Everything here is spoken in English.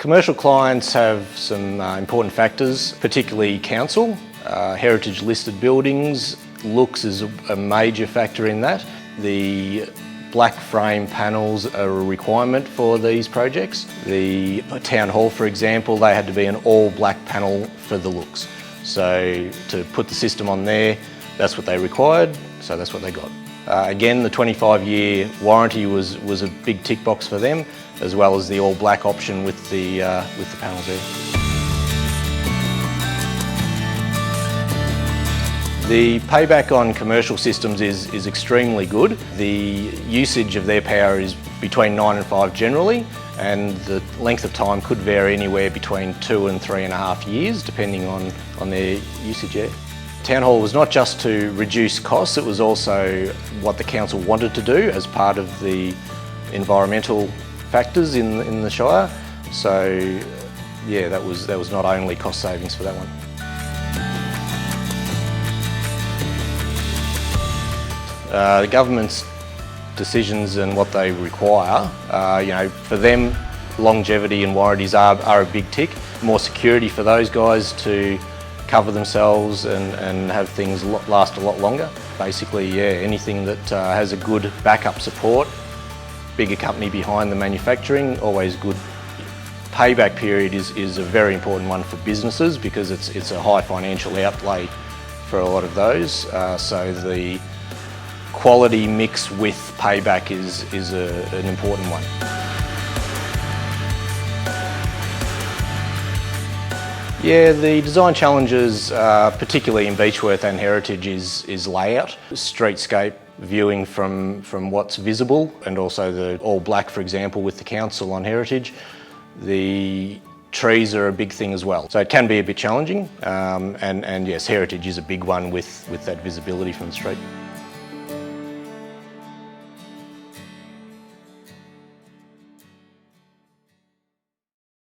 Commercial clients have some important factors, particularly council. Heritage listed buildings, looks is a major factor in that. The black frame panels are a requirement for these projects. The town hall, for example, they had to be an all black panel for the looks. So to put the system on there, that's what they required, so that's what they got. Again, the 25-year warranty was a big tick box for them, as well as the all black option with the panels there. The payback on commercial systems is extremely good. The usage of their power is between 9 and 5 generally, and the length of time could vary anywhere between 2 and 3.5 years, depending on their usage there. Town hall was not just to reduce costs, it was also what the council wanted to do as part of the environmental factors in the Shire. So yeah, that was not only cost savings for that one. The government's decisions and what they require, for them, longevity and warranties are a big tick. More security for those guys to cover themselves and have things last a lot longer. Basically, yeah, anything that has a good backup support, bigger company behind the manufacturing, always good. Payback period is a very important one for businesses because it's a high financial outlay for a lot of those. So the quality mix with payback is an important one. Yeah, the design challenges, particularly in Beechworth and Heritage, is layout. Streetscape viewing from what's visible, and also the all black, for example, with the council on Heritage. The trees are a big thing as well. So it can be a bit challenging, and yes, Heritage is a big one with that visibility from the street.